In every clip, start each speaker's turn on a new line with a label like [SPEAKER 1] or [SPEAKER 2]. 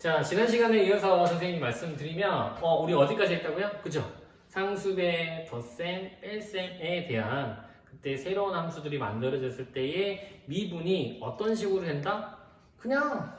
[SPEAKER 1] 자, 지난 시간에 이어서 선생님이 말씀드리면 우리 어디까지 했다고요? 그죠? 상수배, 덧셈, 뺄셈에 대한 그때 새로운 함수들이 만들어졌을 때의 미분이 어떤 식으로 된다? 그냥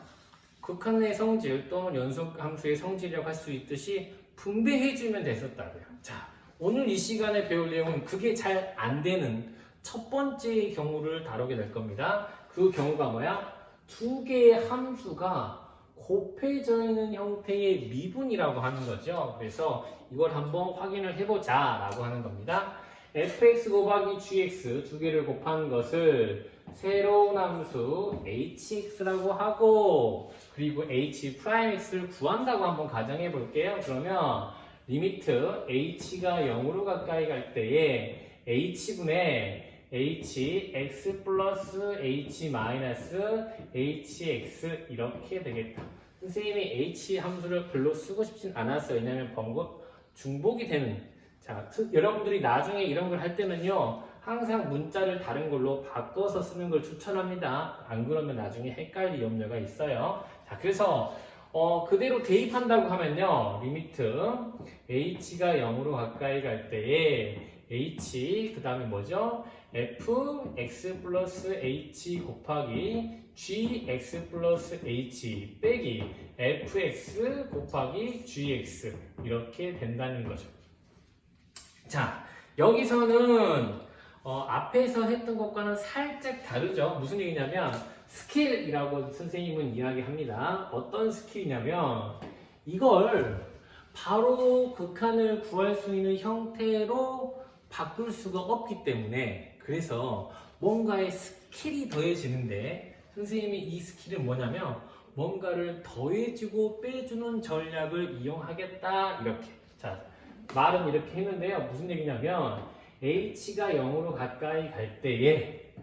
[SPEAKER 1] 극한의 성질 또는 연속 함수의 성질이라고 할 수 있듯이 분배해주면 됐었다고요. 자, 오늘 이 시간에 배울 내용은 그게 잘 안 되는 첫 번째 경우를 다루게 될 겁니다. 그 경우가 뭐야? 두 개의 함수가 곱해져 있는 형태의 미분이라고 하는 거죠. 그래서 이걸 한번 확인을 해보자 라고 하는 겁니다. fx 곱하기 gx 두 개를 곱한 것을 새로운 함수 hx라고 하고 그리고 h'x를 구한다고 한번 가정해 볼게요. 그러면 리미트 h가 0으로 가까이 갈 때에 h분의 hx 플러스 h 마이너스 hx 이렇게 되겠다. 선생님이 h 함수를 글로 쓰고 싶진 않았어요. 왜냐하면 중복이 되는. 자, 여러분들이 나중에 이런 걸 할 때는요, 항상 문자를 다른 걸로 바꿔서 쓰는 걸 추천합니다. 안 그러면 나중에 헷갈릴 염려가 있어요. 자, 그래서 그대로 대입한다고 하면요, 리미트 h가 0으로 가까이 갈 때에 h 그 다음에 뭐죠? fx 플러스 h 곱하기 gx 플러스 h 빼기 fx 곱하기 gx 이렇게 된다는 거죠. 자, 여기서는 앞에서 했던 것과는 살짝 다르죠. 무슨 얘기냐면 스킬이라고 선생님은 이야기합니다. 어떤 스킬이냐면 이걸 바로 극한을 구할 수 있는 형태로 바꿀 수가 없기 때문에 그래서 뭔가의 스킬이 더해지는데 선생님이 이 스킬은 뭐냐면 뭔가를 더해주고 빼주는 전략을 이용하겠다 이렇게. 자, 말은 이렇게 했는데요. 무슨 얘기냐면 h가 0으로 가까이 갈 때에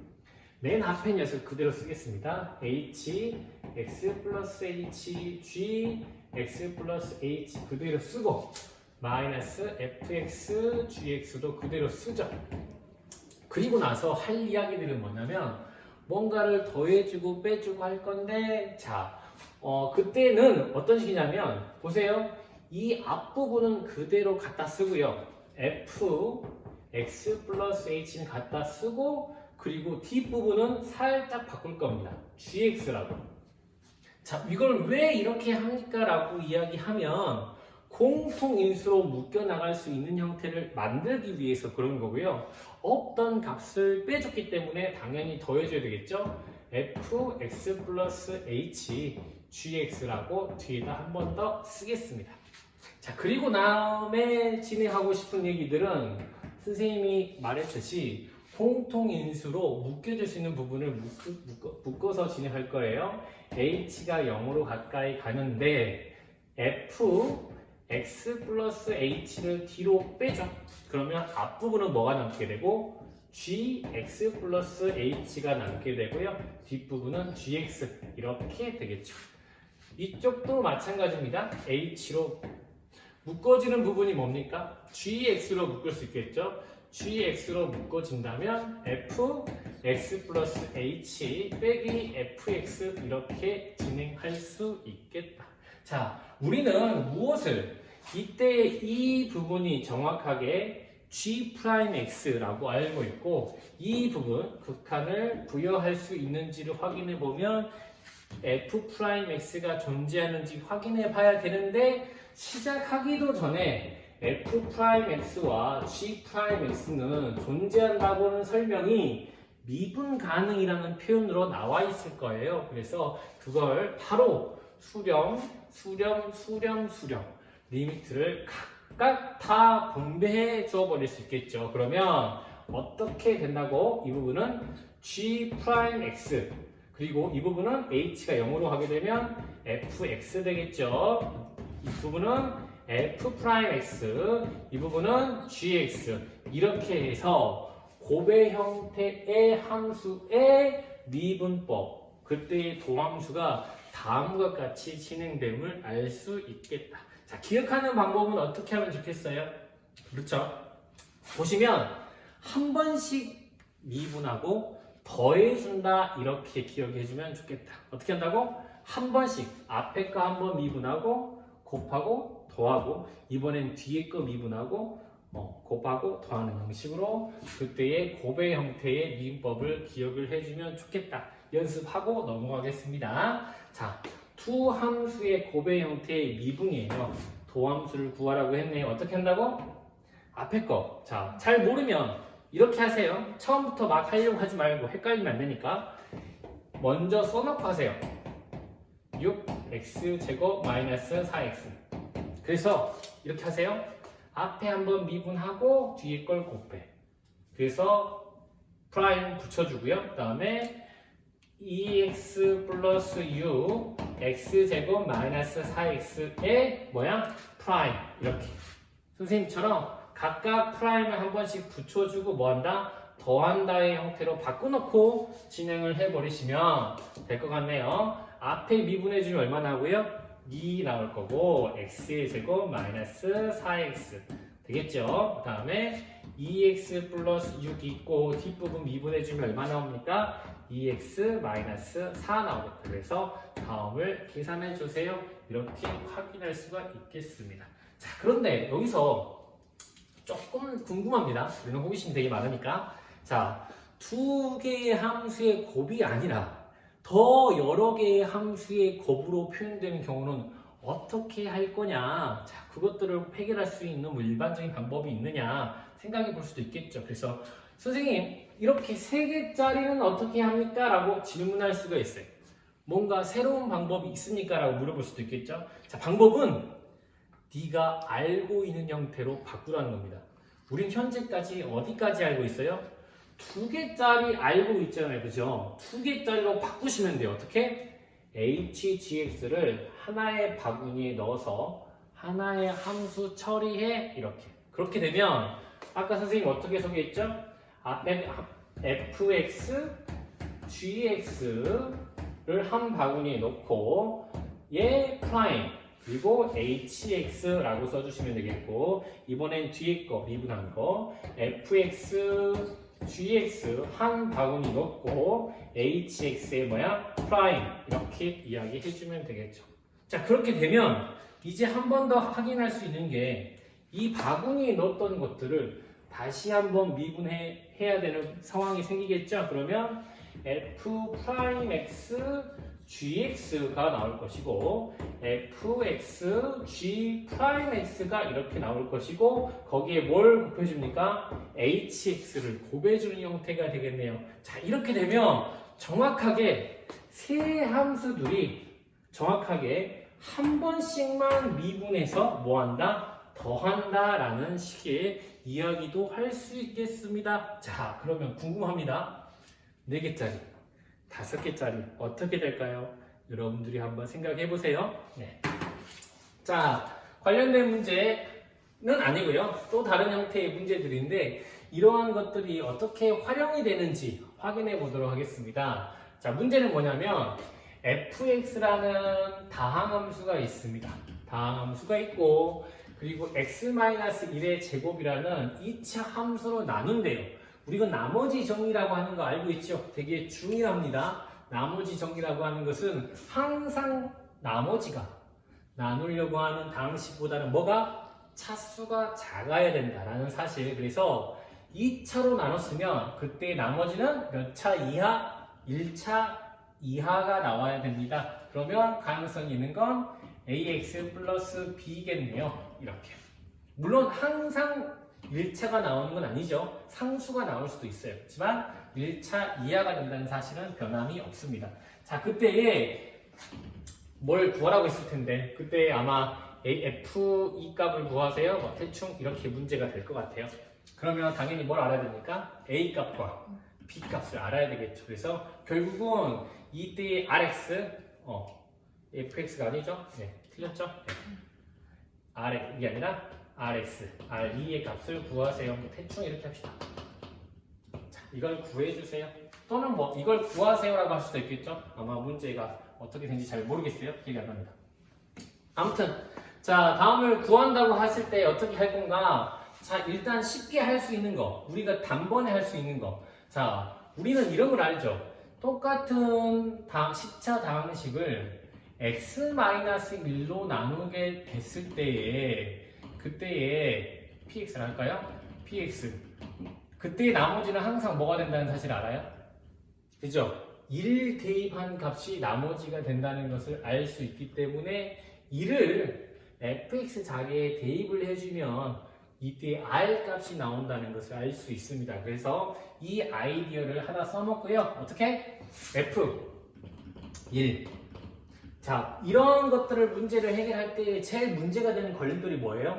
[SPEAKER 1] 맨 앞에 녀석 그대로 쓰겠습니다. h, x 플러스 h, g, x 플러스 h 그대로 쓰고 마이너스 fx, gx도 그대로 쓰죠. 그리고 나서 할 이야기들은 뭐냐면 뭔가를 더해주고 빼주고 할 건데 자, 그때는 어떤 식이냐면 보세요. 이 앞부분은 그대로 갖다 쓰고요. f, x 플러스 h는 갖다 쓰고 그리고 뒷부분은 살짝 바꿀 겁니다. gx라고. 자, 이걸 왜 이렇게 합니까? 라고 이야기하면 공통인수로 묶여나갈 수 있는 형태를 만들기 위해서 그런 거고요. 없던 값을 빼줬기 때문에 당연히 더해줘야 되겠죠. fx 플러스 h gx라고 뒤에다 한 번 더 쓰겠습니다. 자, 그리고 다음에 진행하고 싶은 얘기들은 선생님이 말했듯이 공통인수로 묶여줄 수 있는 부분을 묶어서 진행할 거예요. h가 0으로 가까이 가는데 f x 플러스 h를 뒤로 빼죠. 그러면 앞부분은 뭐가 남게 되고 gx 플러스 h가 남게 되고요. 뒷부분은 gx 이렇게 되겠죠. 이쪽도 마찬가지입니다. h로 묶어지는 부분이 뭡니까? gx로 묶을 수 있겠죠. gx로 묶어진다면 f x 플러스 h 빼기 fx 이렇게 진행할 수 있겠다. 자, 우리는 무엇을 이때 이 부분이 정확하게 G'X라고 알고 있고 이 부분 극한을 부여할 수 있는지를 확인해 보면 F'X가 존재하는지 확인해 봐야 되는데 시작하기도 전에 F'X와 G'X는 존재한다고는 설명이 미분 가능이라는 표현으로 나와 있을 거예요. 그래서 그걸 바로 수렴 리미트를 각각 다 분배해 줘 버릴 수 있겠죠. 그러면 어떻게 된다고? 이 부분은 G'X 그리고 이 부분은 H가 0으로 하게 되면 Fx 되겠죠. 이 부분은 F'X 이 부분은 Gx 이렇게 해서 곱의 형태의 함수의 미분법 그때의 도함수가 다음과 같이 진행됨을 알 수 있겠다. 자, 기억하는 방법은 어떻게 하면 좋겠어요? 그렇죠? 보시면 한 번씩 미분하고 더해준다 이렇게 기억해주면 좋겠다. 어떻게 한다고? 한 번씩 앞에 거 한 번 미분하고 곱하고 더하고 이번엔 뒤에 거 미분하고 곱하고 더하는 형식으로 그때의 곱의 형태의 미분법을 기억을 해주면 좋겠다. 연습하고 넘어가겠습니다. 자, 투 함수의 곱의 형태의 미분이에요. 도함수를 구하라고 했네요. 어떻게 한다고? 앞에 거. 자, 잘 모르면 이렇게 하세요. 처음부터 막 하려고 하지 말고 헷갈리면 안 되니까 먼저 써놓고 하세요. 6x제곱 마이너스 4x. 그래서 이렇게 하세요. 앞에 한번 미분하고 뒤에 걸 곱해. 그래서 프라임 붙여주고요. 그 다음에 2x 플러스 u x제곱 마이너스 4x의 뭐야? 프라임. 이렇게 선생님처럼 각각 프라임을 한 번씩 붙여주고 뭐한다? 더한다의 형태로 바꿔놓고 진행을 해버리시면 될 것 같네요. 앞에 미분해주면 얼마 나오고요? 2 나올 거고 x의 제곱 마이너스 4x 되겠죠? 그 다음에 2x 플러스 6 있고 뒷부분 미분해주면 얼마 나옵니까? 2x 마이너스 4 나오겠다. 그래서 다음을 계산해주세요. 이렇게 확인할 수가 있겠습니다. 자, 그런데 여기서 조금 궁금합니다. 우리는 호기심 되게 많으니까. 자, 두 개의 함수의 곱이 아니라 더 여러 개의 함수의 곱으로 표현되는 경우는 어떻게 할 거냐? 자, 그것들을 해결할 수 있는 뭐 일반적인 방법이 있느냐 생각해 볼 수도 있겠죠. 그래서 선생님, 이렇게 세 개짜리는 어떻게 합니까? 라고 질문할 수가 있어요. 뭔가 새로운 방법이 있습니까? 라고 물어볼 수도 있겠죠. 자, 방법은 네가 알고 있는 형태로 바꾸라는 겁니다. 우린 현재까지 어디까지 알고 있어요? 두 개짜리 알고 있잖아요. 그죠? 두 개짜리로 바꾸시면 돼요. 어떻게? hgx를 하나의 바구니에 넣어서 하나의 함수 처리해. 이렇게. 그렇게 되면 아까 선생님 어떻게 소개했죠? 앞에 fx, gx를 한 바구니에 넣고 얘 프라임 그리고 hx라고 써주시면 되겠고 이번엔 뒤에 거 미분한 거 fx, gx 한 바구니 넣고 hx의 뭐야? 프라임 이렇게 이야기해주면 되겠죠. 자, 그렇게 되면 이제 한 번 더 확인할 수 있는 게 이 바구니에 넣었던 것들을 다시 한번 미분해야 되는 상황이 생기겠죠. 그러면 f'x gx가 나올 것이고 fx g'x가 이렇게 나올 것이고 거기에 뭘 곱해줍니까? hx를 곱해주는 형태가 되겠네요. 자, 이렇게 되면 정확하게 세 함수들이 정확하게 한 번씩만 미분해서 뭐한다? 더한다 라는 식의 이야기도 할 수 있겠습니다. 자, 그러면 궁금합니다. 4개짜리 5개짜리 어떻게 될까요? 여러분들이 한번 생각해 보세요. 네. 자, 관련된 문제는 아니고요. 또 다른 형태의 문제들인데 이러한 것들이 어떻게 활용이 되는지 확인해 보도록 하겠습니다. 자, 문제는 뭐냐면 fx라는 다항함수가 있습니다. 다항함수가 있고 그리고 x-1의 제곱이라는 2차 함수로 나눈대요. 우리가 나머지 정리라고 하는 거 알고 있죠? 되게 중요합니다. 나머지 정리라고 하는 것은 항상 나머지가 나누려고 하는 다항식보다는 뭐가? 차수가 작아야 된다라는 사실. 그래서 2차로 나눴으면 그때 나머지는 몇 차 이하? 1차 이하가 나와야 됩니다. 그러면 가능성이 있는 건 ax 플러스 b겠네요. 이렇게. 물론 항상 1차가 나오는 건 아니죠. 상수가 나올 수도 있어요. 하지만 1차 이하가 된다는 사실은 변함이 없습니다. 자, 그때에 뭘 구하라고 했을 텐데 그때 아마 f2 값을 구하세요. 뭐 대충 이렇게 문제가 될 것 같아요. 그러면 당연히 뭘 알아야 됩니까? a 값과 b 값을 알아야 되겠죠. 그래서 결국은 이때의 rx fx가 아니죠? 네, 틀렸죠? 네. r 이게 아니라 rx, r2의 값을 구하세요. 대충 이렇게 합시다. 자, 이걸 구해주세요. 또는 뭐 이걸 구하세요라고 할 수도 있겠죠? 아마 문제가 어떻게 되는지 잘 모르겠어요. 기억이 안 납니다. 아무튼 자, 다음을 구한다고 하실 때 어떻게 할 건가? 자, 일단 쉽게 할 수 있는 거, 우리가 단번에 할 수 있는 거. 자, 우리는 이런 걸 알죠. 똑같은 10차 다항식을 x-1로 나누게 됐을 때에 그때의 px를 할까요? px 그때의 나머지는 항상 뭐가 된다는 사실 알아요? 그죠? 1 대입한 값이 나머지가 된다는 것을 알 수 있기 때문에 이를 fx 자리에 대입을 해주면 이때 r 값이 나온다는 것을 알 수 있습니다. 그래서 이 아이디어를 하나 써먹고요. 어떻게? f1 자, 이런 것들을 문제를 해결할 때 제일 문제가 되는 걸림돌이 뭐예요?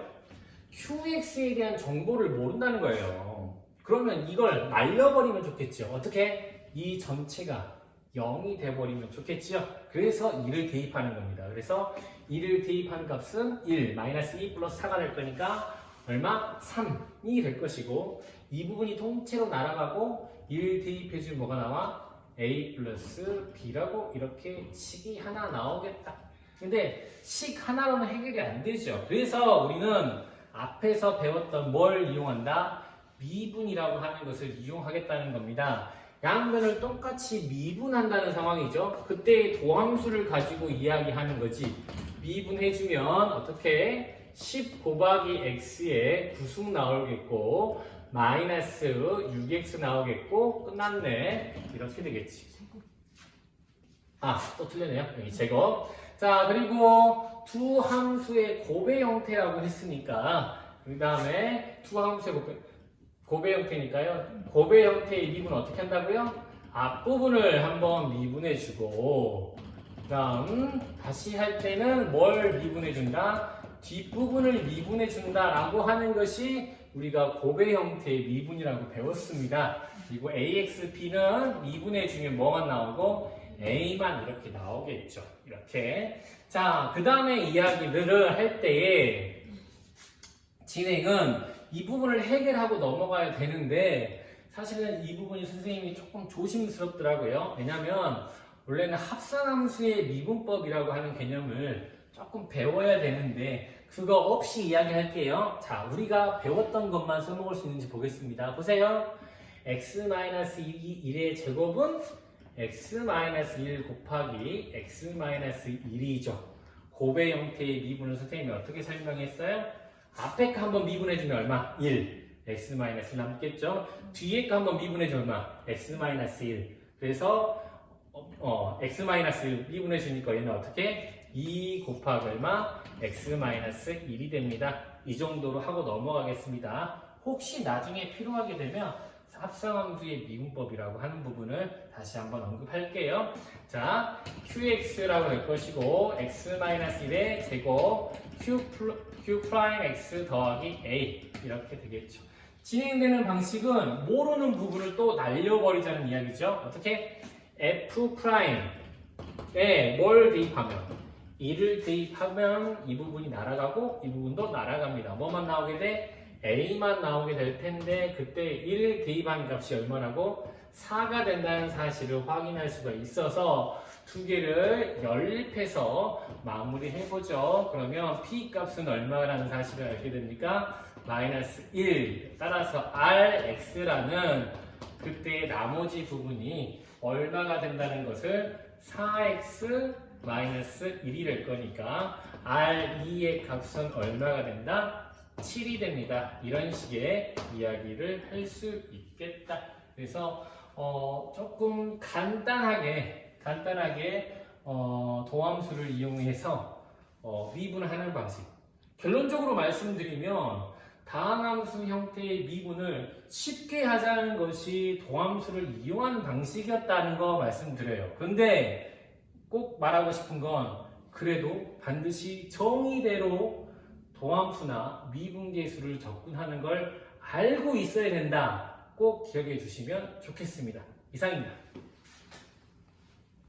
[SPEAKER 1] qx에 대한 정보를 모른다는 거예요. 그러면 이걸 날려버리면 좋겠죠. 어떻게? 이 전체가 0이 돼버리면 좋겠지요. 그래서 1을 대입하는 겁니다. 그래서 1을 대입한 값은 1, 마이너스 2 플러스 4가 될 거니까 얼마? 3이 될 것이고 이 부분이 통째로 날아가고 1 대입해주면 뭐가 나와? a 플러스 b라고 이렇게 식이 하나 나오겠다. 근데 식 하나로는 해결이 안 되죠. 그래서 우리는 앞에서 배웠던 뭘 이용한다? 미분이라고 하는 것을 이용하겠다는 겁니다. 양변을 똑같이 미분한다는 상황이죠. 그때 도함수를 가지고 이야기하는 거지. 미분해주면 어떻게? 10 곱하기 x에 9승 나오겠고 마이너스 6x 나오겠고 끝났네. 이렇게 되겠지. 아, 또 틀렸네요. 여기 제곱. 자, 그리고 두 함수의 곱의 형태라고 했으니까 그 다음에 두 함수의 곱의 형태니까요. 곱의 형태의 미분 어떻게 한다고요? 앞부분을 한번 미분해주고 그다음 다시 할 때는 뭘 미분해준다? 뒷부분을 미분해준다 라고 하는 것이 우리가 곱의 형태의 미분이라고 배웠습니다. 그리고 AXP는 미분해주면 뭐만 나오고 A만 이렇게 나오겠죠. 이렇게. 자, 그 다음에 이야기를 할 때에 진행은 이 부분을 해결하고 넘어가야 되는데 사실은 이 부분이 선생님이 조금 조심스럽더라고요. 왜냐면 원래는 합산함수의 미분법이라고 하는 개념을 조금 배워야 되는데 그거 없이 이야기할게요. 자, 우리가 배웠던 것만 써먹을 수 있는지 보겠습니다. 보세요. x-1의 제곱은 x-1 곱하기 x-1이죠. 곱의 형태의 미분을 선생님이 어떻게 설명했어요? 앞에 거 한번 미분해주면 얼마? 1. x-1 남겠죠? 뒤에 거 한번 미분해주면 얼마? x-1. 그래서 x-1 미분해주니까 얘는 어떻게? 2 곱하기 얼마? x-1이 됩니다. 이 정도로 하고 넘어가겠습니다. 혹시 나중에 필요하게 되면 합성함수의 미분법이라고 하는 부분을 다시 한번 언급할게요. 자, qx라고 할 것이고 x-1의 제곱 q'x 더하기 a 이렇게 되겠죠. 진행되는 방식은 모르는 부분을 또 날려버리자는 이야기죠. 어떻게? f'에 뭘 대입하면? 1을 대입하면 이 부분이 날아가고 이 부분도 날아갑니다. 뭐만 나오게 돼? A만 나오게 될 텐데 그때 1 대입한 값이 얼마라고? 4가 된다는 사실을 확인할 수가 있어서 두 개를 연립해서 마무리해보죠. 그러면 P 값은 얼마라는 사실을 알게 됩니까? 마이너스 1. 따라서 RX라는 그때 나머지 부분이 얼마가 된다는 것을 4X 마이너스 1이 될 거니까 R2의 값은 얼마가 된다? 7이 됩니다. 이런 식의 이야기를 할 수 있겠다. 그래서 조금 간단하게 도함수를 이용해서 미분하는 방식. 결론적으로 말씀드리면 다항함수 형태의 미분을 쉽게 하자는 것이 도함수를 이용하는 방식이었다는 거 말씀드려요. 그런데 꼭 말하고 싶은 건 그래도 반드시 정의대로 도함수나 미분계수를 접근하는 걸 알고 있어야 된다. 꼭 기억해 주시면 좋겠습니다. 이상입니다.